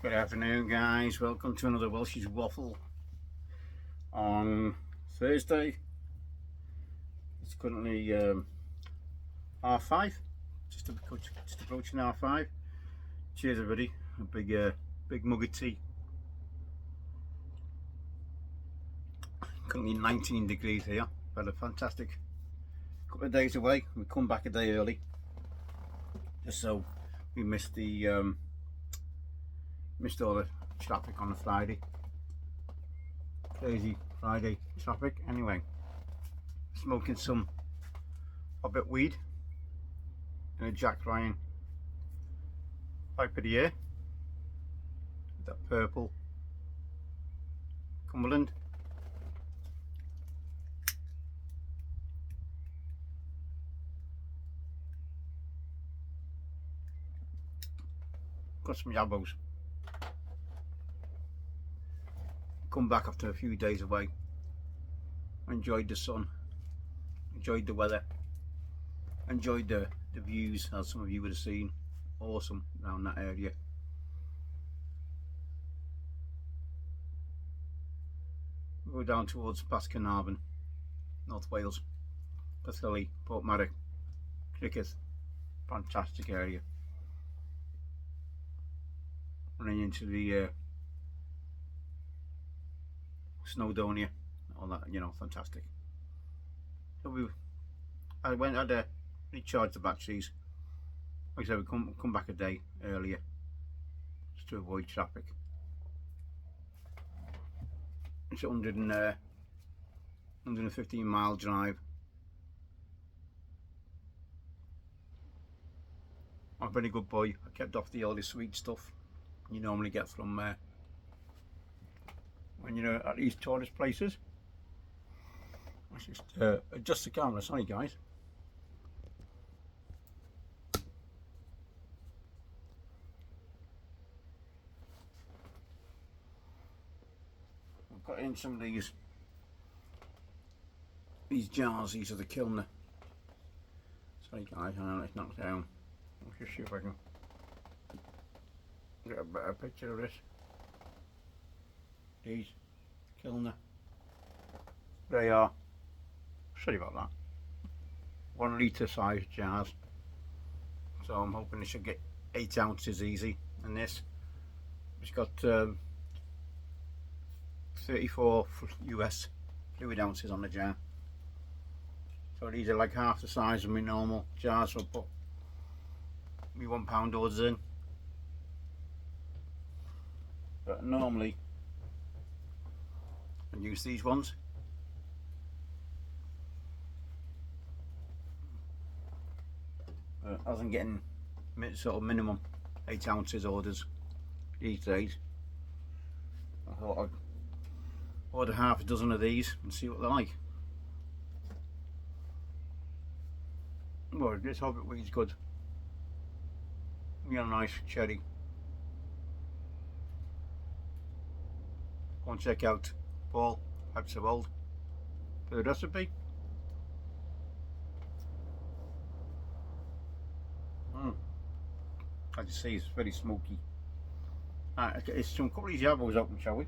Good afternoon, guys. Welcome to another Welsh's Waffle on Thursday. It's currently 5:30, just approaching 5:30. Cheers, everybody. A big mug of tea. Currently 19 degrees here. Had a fantastic couple of days away. We come back a day early, just so we missed all the traffic on a Friday. Crazy Friday traffic. Anyway, smoking some hobbit weed and a Jack Ryan pipe of the year. That purple Cumberland. Got some yabos. Come back after a few days away. Enjoyed the sun, enjoyed the weather, enjoyed the views, as some of you would have seen. Awesome around that area. We'll go down towards past Carnarvon, North Wales, Pwllheli, Portmarnock, Cricket. Fantastic area. Running into the Snowdonia, all that, you know, fantastic. So I had to recharge the batteries. Like I said, we come back a day earlier just to avoid traffic. It's a 115-mile drive. I'm a very good boy. I kept off all the sweet stuff you normally get from when you're at these tourist places. Let's just adjust the camera, sorry guys. I've got in some of these jars. These are the Kilner. Sorry guys, I know it's knocked down. Let's just see if I can get a better picture of this. These Kilner, they are, sorry about that, 1 litre size jars, so I'm hoping it should get 8 ounces easy. And this, it's got 34 US fluid ounces on the jar, so these are like half the size of my normal jars. So I'll put me £1 orders in, but normally and use these ones. As I'm getting sort of minimum 8 ounces orders these days, I thought I'd order half a dozen of these and see what they're like. Well, this hobbit weed's good. You got a nice cherry. Go and check out Paul Pipes of Old for the recipe. As you see, it's very smoky. It's some couple of these yabos open, shall we?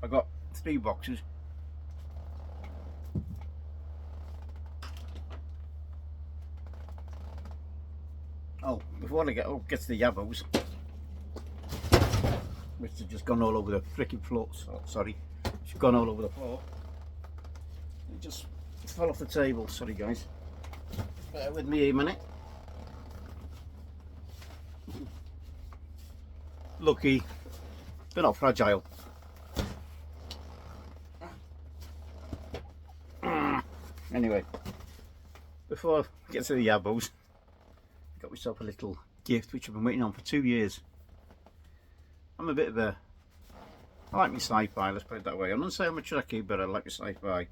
I got 3 boxes. Oh, before I get to the yabos, which have just gone all over the freaking floor. Sorry, it's gone all over the floor. It just fell off the table. Sorry, guys. Bear with me a minute. Lucky, they're not fragile. Anyway, before I get to the yabos, I got myself a little gift which I've been waiting on for 2 years. I'm a bit of I like my sci-fi, let's put it that way. I'm not saying I'm a Trekkie, but I like the sci-fi.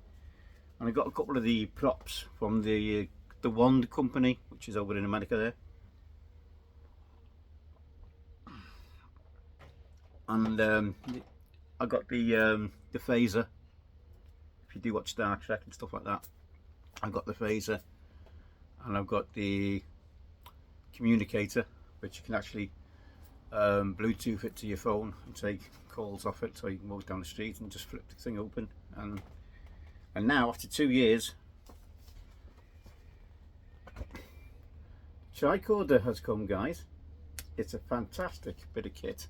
And I got a couple of the props from the Wand company, which is over in America there. And I got the phaser. If you do watch Star Trek and stuff like that, I got the phaser, and I've got the communicator, which you can actually Bluetooth it to your phone and take calls off it, so you can walk down the street and just flip the thing open. And now after 2 years, Tricorder has come, guys. It's a fantastic bit of kit,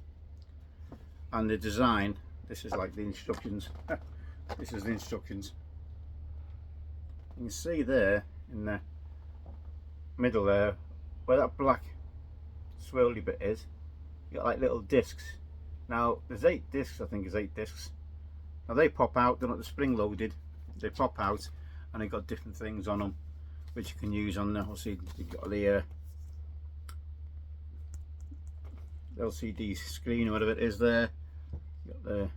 and the design, this is like the instructions. This is the instructions. You can see there in the middle there where that black swirly bit is, you got like little discs. Now there's 8 discs, I think there's 8 discs. Now they pop out, they're not the spring loaded, they pop out and they've got different things on them which you can use on the, obviously you've got the LCD screen or whatever it is there, you've got the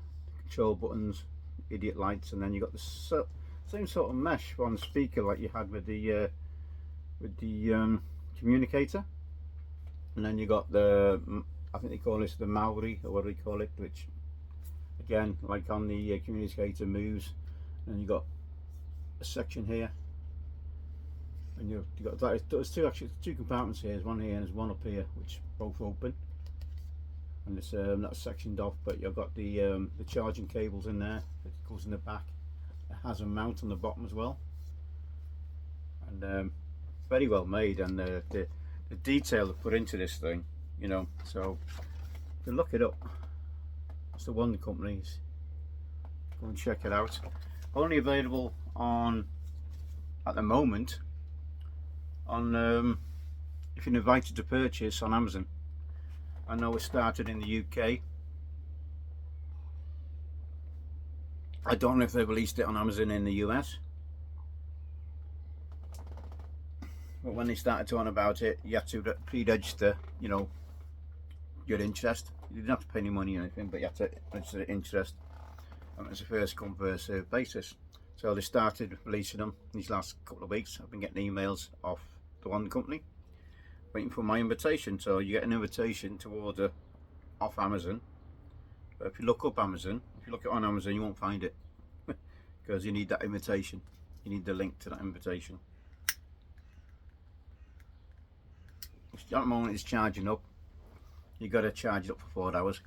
control buttons, idiot lights, and then you've got the same sort of mesh on speaker like you had with the communicator, and then you got the, I think they call this the Maori or what do they call it, which again like on the communicator moves, and you got a section here, and you got that. There's two compartments here. There's one here and there's one up here, which both open, and it's not sectioned off. But you've got the charging cables in there. It goes in the back. It has a mount on the bottom as well, and very well made, and the detail they put into this thing, you know. So if you look it up, it's the One Companies. Go and check it out. Only available on, at the moment, on if you're invited to purchase on Amazon. I know it started in the UK. I don't know if they released it on Amazon in the US. But when they started talking about it, you had to pre-register, you know, your interest. You didn't have to pay any money or anything, but you had to register interest. And it was a first come first served basis. So they started releasing them these last couple of weeks. I've been getting emails off the One Company, waiting for my invitation. So you get an invitation to order off Amazon. But if you look up Amazon, if you look it on Amazon, you won't find it because you need that invitation. You need the link to that invitation. At the moment it's charging up. You've got to charge it up for 4 hours.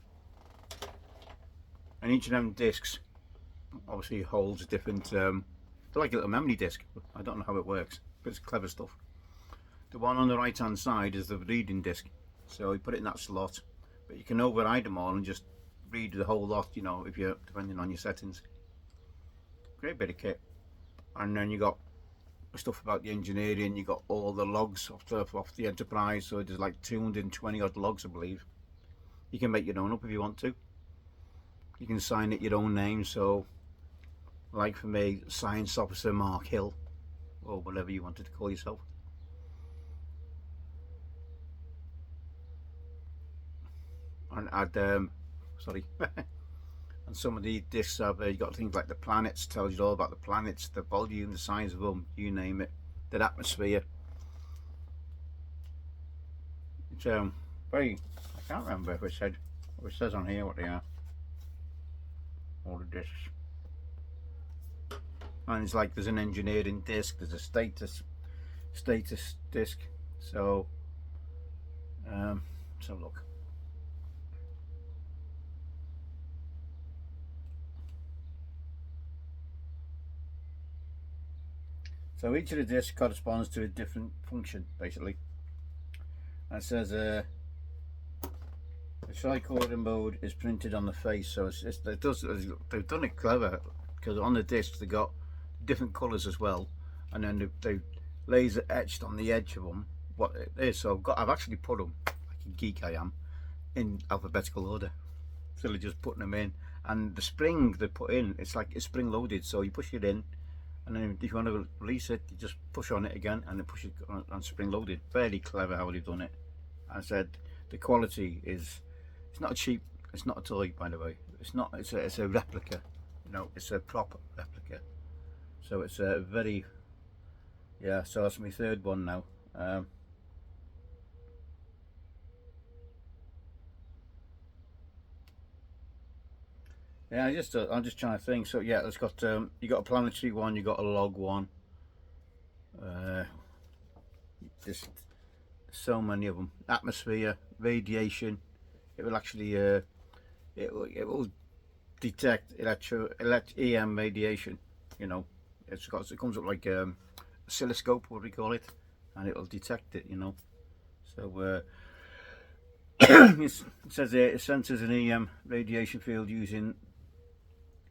And each of them discs obviously holds a different, they're like a little memory disc. I don't know how it works, but it's clever stuff. The one on the right hand side is the reading disc. So you put it in that slot, but you can override them all and just read the whole lot, you know, if you're depending on your settings. Great bit of kit. And then you got stuff about the engineering. You got all the logs off the Enterprise, so there's like 220 odd logs, I believe. You can make your own up if you want to. You can sign it your own name, so like for me, Science Officer Mark Hill, or whatever you wanted to call yourself. And add sorry and some of the discs have you got things like the planets, tells you all about the planets, the volume, the size of them, you name it, their atmosphere. It's very, I can't remember if it says on here what they are, all the discs. And it's like there's an engineering disc, there's a status disc. So let's have a look. So each of the discs corresponds to a different function, basically. And it says the tricorder mode is printed on the face, so they've done it clever, because on the discs they got different colours as well, and then they laser etched on the edge of them what it is. So I've actually put them, like a geek I am, in alphabetical order. So they're just putting them in, and the spring they put in, it's like it's spring loaded, so you push it in, and then if you want to release it, you just push on it again and then push it on spring loaded. Fairly clever how they've done it. I said the quality is, it's not cheap, it's not a toy, by the way. It's not, it's a replica, you know, it's a proper replica. So it's a very, yeah, so that's my third one now. Yeah, I'm just trying to think. So yeah, it's got you got a planetary one, you got a log one. Just so many of them. Atmosphere, radiation, it will actually it will detect EM radiation. You know, it comes up like oscilloscope, what do we call it, and it will detect it. You know, so it says here it senses an EM radiation field using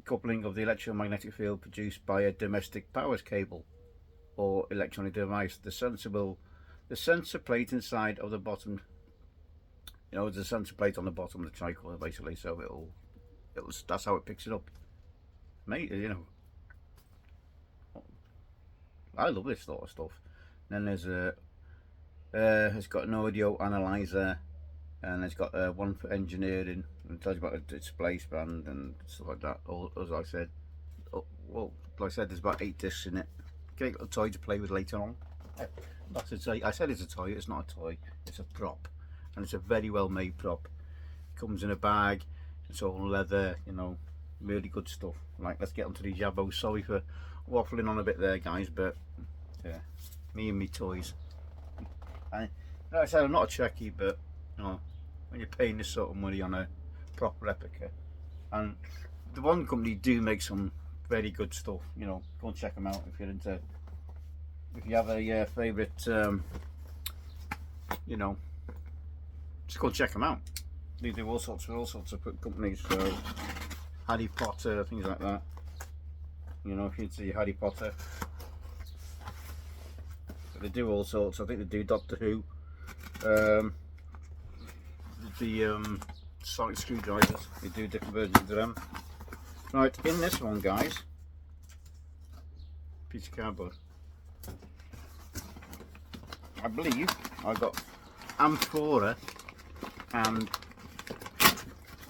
coupling of the electromagnetic field produced by a domestic power cable or electronic device. The sensor plate inside of the bottom, you know, there's a sensor plate on the bottom of the tricorder basically, so it'll that's how it picks it up. Mate, you know, I love this sort of stuff. And then there's it's got an audio analyzer, and it's got one for engineering, and it tells you about the display span and stuff like that. As I said, well, like I said, there's about 8 discs in it. Great little toy to play with later on. That's a toy. I said it's a toy. It's not a toy. It's a prop, and it's a very well made prop. It comes in a bag. It's all leather. You know, really good stuff. Right, let's get onto these yabos. Sorry for waffling on a bit there, guys, but yeah, me and me toys. Like I said, I'm not a Trekkie, but you know, when you're paying this sort of money on a prop replica, and the one company do make some very good stuff. You know, go and check them out if you're into. If you have a favourite, you know, just go and check them out. They do all sorts of companies. So Harry Potter, things like that. You know, if you see Harry Potter, they do all sorts. I think they do Doctor Who. The sonic screwdrivers. They do different versions of them. Right, in this one, guys, piece of cardboard. I believe I got amphora and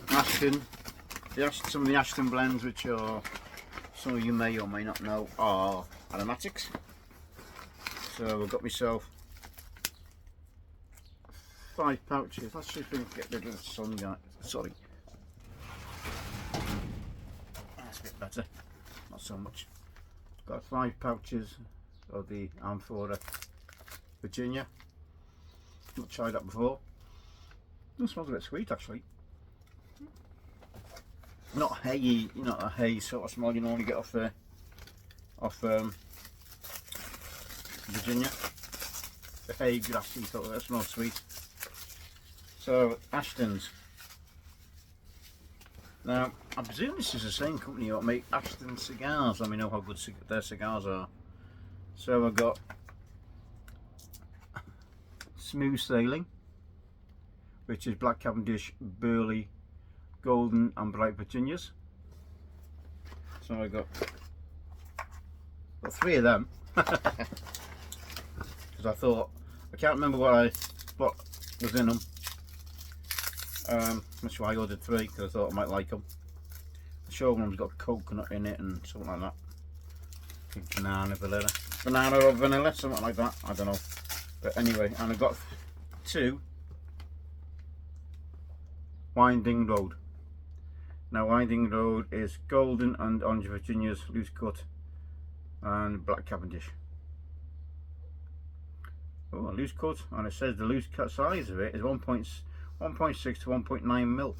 Ashton. Some of the Ashton blends, which are, some of you may or may not know, are aromatics. So I've got myself 5 pouches. Let's see if we can get rid of the sun, guys. Sorry. That's a bit better. Not so much. Got 5 pouches of the amphora Virginia. Not tried that before. It smells a bit sweet actually. Not hay, not a hay sort of smell you normally get off Virginia. The hay grassy sort of, that smells sweet. So Ashton's. Now I presume this is the same company that make Ashton cigars. Let me know how good their cigars are. So I've got Smooth Sailing, which is Black Cavendish, Burley, Golden and Bright Virginias. So I got 3 of them because I thought, I can't remember what was in them. That's why I ordered 3, because I thought I might like them. The show one's got coconut in it and something like that. I think banana or vanilla, something like that. I don't know. But anyway, and I got 2 Winding Road. Now Winding Road is Golden and Orange Virginias, loose cut, and Black Cavendish. Oh, a loose cut, and it says the loose cut size of it is 1.6 to 1.9 mil.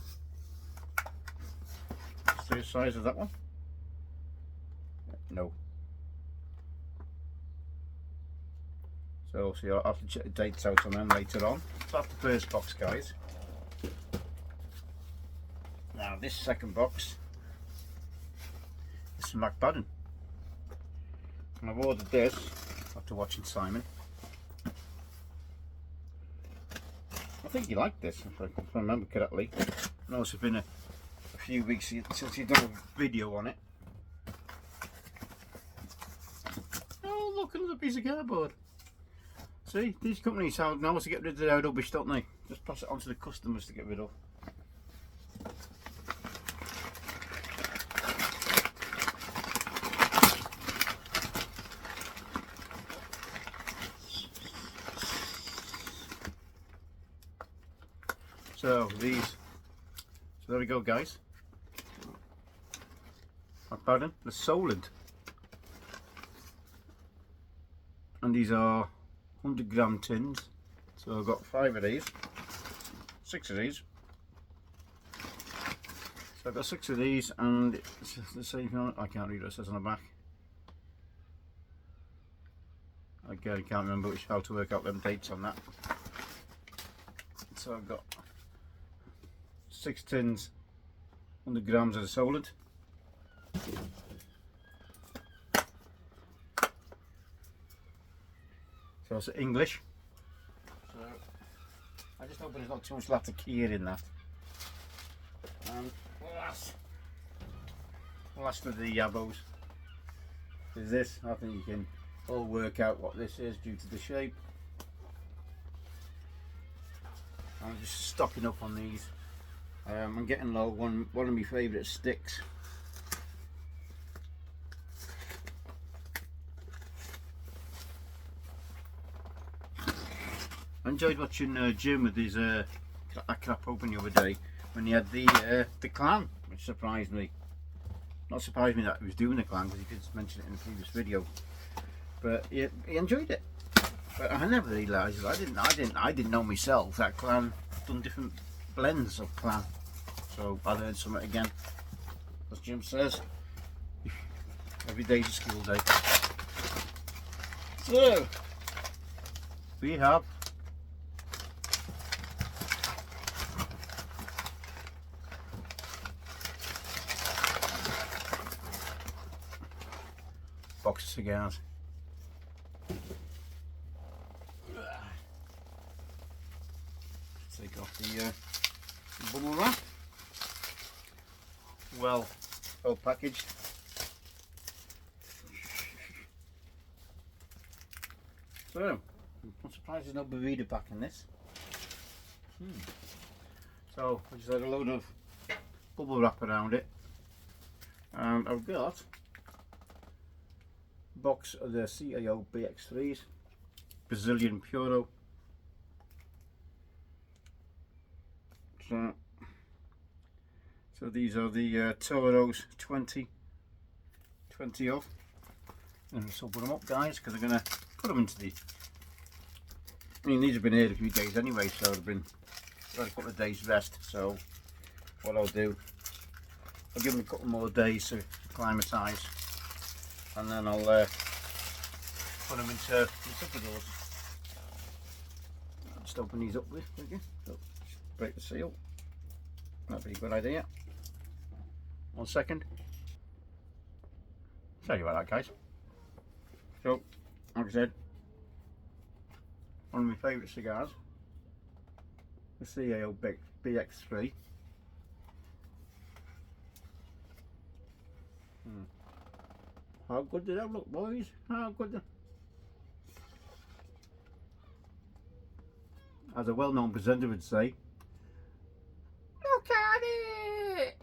What's the size of that one? No. So I'll have to check the dates out on them later on. So that's the first box, guys. Now this second box is some McBadden. And I've ordered this after watching Simon. I think you like this, if I remember correctly. I know it's been a few weeks since you've done a video on it. Oh look, another piece of cardboard. See, these companies know how to get rid of their rubbish, don't they? Just pass it on to the customers to get rid of. So there we go, guys. Pardon, the Solent. And these are 100 gram tins. So I've got 5 of these, 6 of these, So I've got 6 of these, and it's the same thing on it. I can't read what it says on the back. Again, I can't remember how to work out them dates on that. So I've got 6 tins, 100 grams of the solid. So it's English. So I just hope there's not too much lacquer in that. And last of the yabos is this. I think you can all work out what this is due to the shape. I'm just stocking up on these. I'm getting low. One of my favourite sticks. I enjoyed watching Jim with his that crap open the other day when he had the clan, which surprised me. Not surprised me that he was doing the clan, because he did mention it in the previous video. But he enjoyed it. But I never realised, I didn't know myself that clan done different blends of clan. So I learned something again. As Jim says, every day's a school day. So we have box of cigars. Take off the bubble wrap. Well packaged. So I'm surprised there's no burrito pack in this. So I just had a load of bubble wrap around it, and I've got a box of the CAO BX3s, Brazilian Puro. So these are the Toros 20 off. And just open them up, guys, because I'm going to put them into the... I mean, these have been here a few days anyway, so they've been got a couple of days rest. So what I'll do, I'll give them a couple more days to acclimatise, and then I'll put them into doors. Just open these up with you. So break the seal. That'd be a good idea. 1 second. Sorry about that, guys. So, like I said, one of my favourite cigars, the CAO BX3. How good did that look, boys? How good? As a well-known presenter would say, look at it!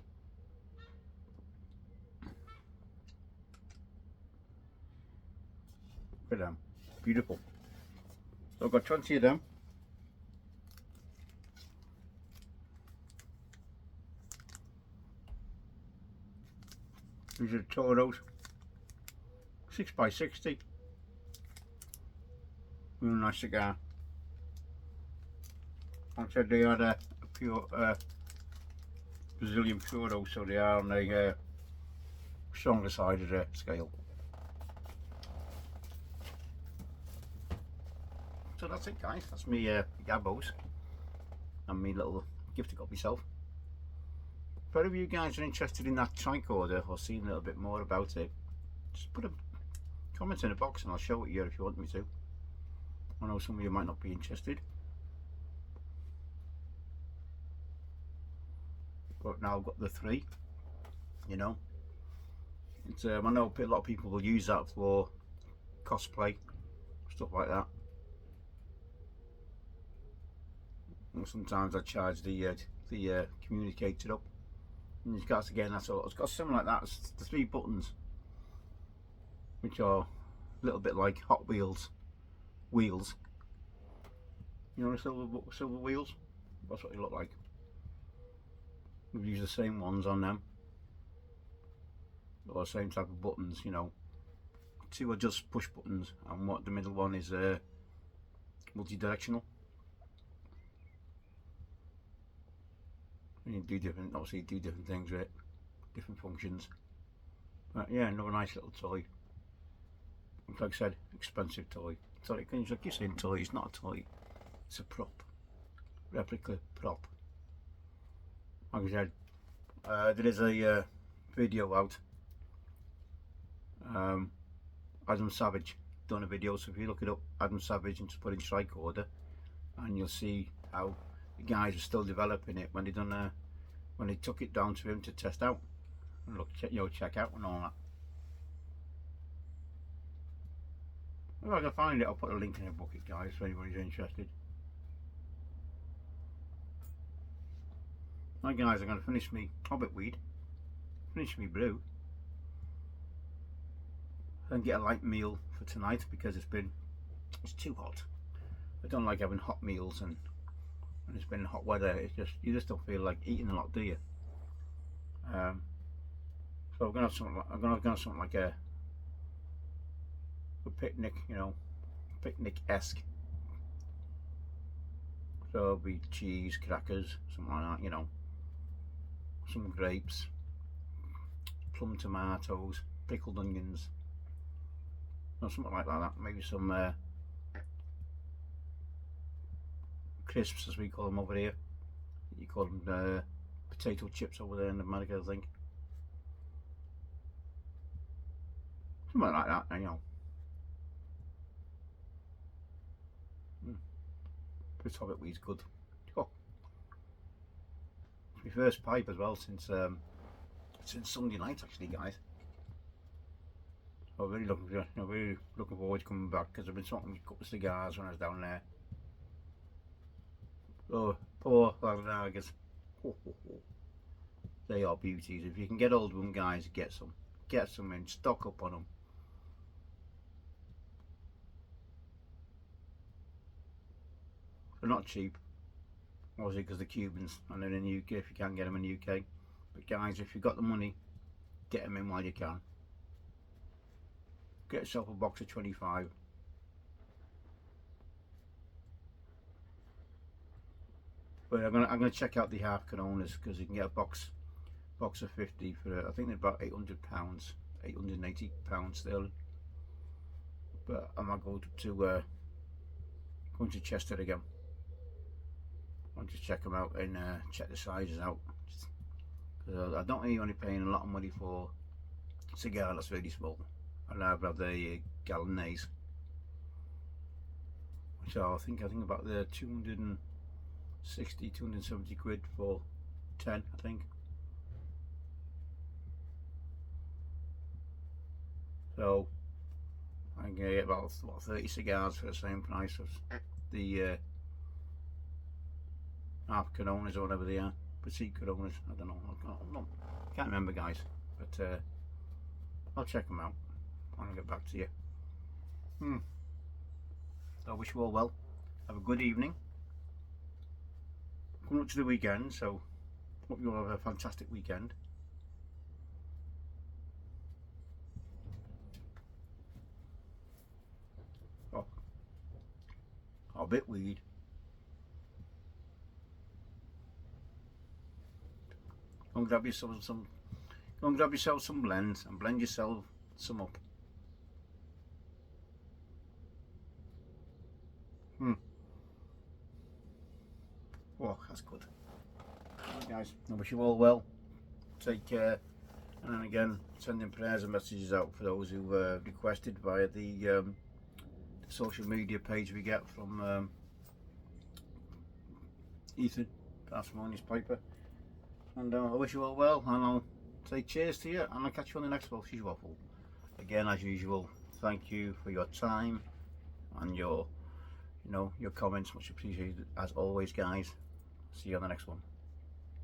Look at them. Beautiful. So I've got 20 of them. These are the Toros. 6x60. Really nice cigar. Like I said, they are a pure Brazilian Puro, so they are on the stronger side of the scale. So that's it, guys. That's me yabos and me little gift I got myself. If any of you guys are interested in that tricorder or seeing a little bit more about it, just put a comment in the box and I'll show it you if you want me to. I know some of you might not be interested, but now I've got the 3, you know. It's, I know a lot of people will use that for cosplay, stuff like that. And sometimes I charge the communicator up. And these guys again, that's all. It's got something like that. It's the 3 buttons, which are a little bit like Hot Wheels wheels. You know the silver wheels? That's what they look like. We've used the same ones on them, or the same type of buttons, you know. 2 are just push buttons, and what the middle one is multi-directional. And you do different, obviously do different things with it, different functions. But yeah, another nice little toy. Like I said, expensive toy. So it can, like you're saying toy, it's not a toy, it's a prop. Replica prop. Like I said, there is a video out. Adam Savage done a video, so if you look it up, Adam Savage, and just put in Tricorder, and you'll see how the guys are still developing it when they done when they took it down to him to test out and look, check out and all that. If I can find it, I'll put a link in the bucket, guys, if anybody's interested. Right guys, I'm going to finish me hobbit weed, finish me brew, and get a light meal for tonight because it's too hot. I don't like having hot meals, and when it's been hot weather, it's just, you just don't feel like eating a lot, do you? So I'm gonna have something like a picnic, picnic-esque. So it'll be cheese, crackers, something like that, some grapes, plum tomatoes, pickled onions, or something like that. Maybe some crisps, as we call them over here. You call them potato chips over there in America, I think. Something like that, This hobbit weed's good. Oh. It's my first pipe as well since Sunday night, actually, guys. I'm really looking forward to coming back because I've been smoking a couple of cigars when I was down there. Oh, poor Lagnagas. They are beauties. If you can get hold of them, guys, get some and stock up on them. They're not cheap, obviously, because the Cubans, and they're in the UK if you can't get them in the UK. But guys, if you've got the money, get them in while you can. Get yourself a box of 25. But I'm gonna check out the half Coronas because you can get a box of 50 for I think they're about £800, £880 sterling. But I might go to Chester again. I want to check them out and check the sizes out. Because I don't really only paying a lot of money for a cigar that's really small. I'd rather have the Gallonnaise. So I think about the 270 quid for 10, I think. So I can get about 30 cigars for the same price as the half Coronas or whatever they are, petite Coronas. I don't know. Can't remember, guys. But I'll check them out. I'll get back to you. So I wish you all well. Have a good evening. Coming up to the weekend, so hope you all have a fantastic weekend. Oh, a bit weed. Go and grab yourself some blends and blend yourself some up. Oh, that's good. Right, guys, I wish you all well. Take care, and then again, sending prayers and messages out for those who requested via the social media page we get from Ethan, Parsimonious Piper. And I wish you all well, and I'll say cheers to you, and I'll catch you on the next Waffle. Again, as usual, thank you for your time and your comments, much appreciated as always, guys. See you on the next one.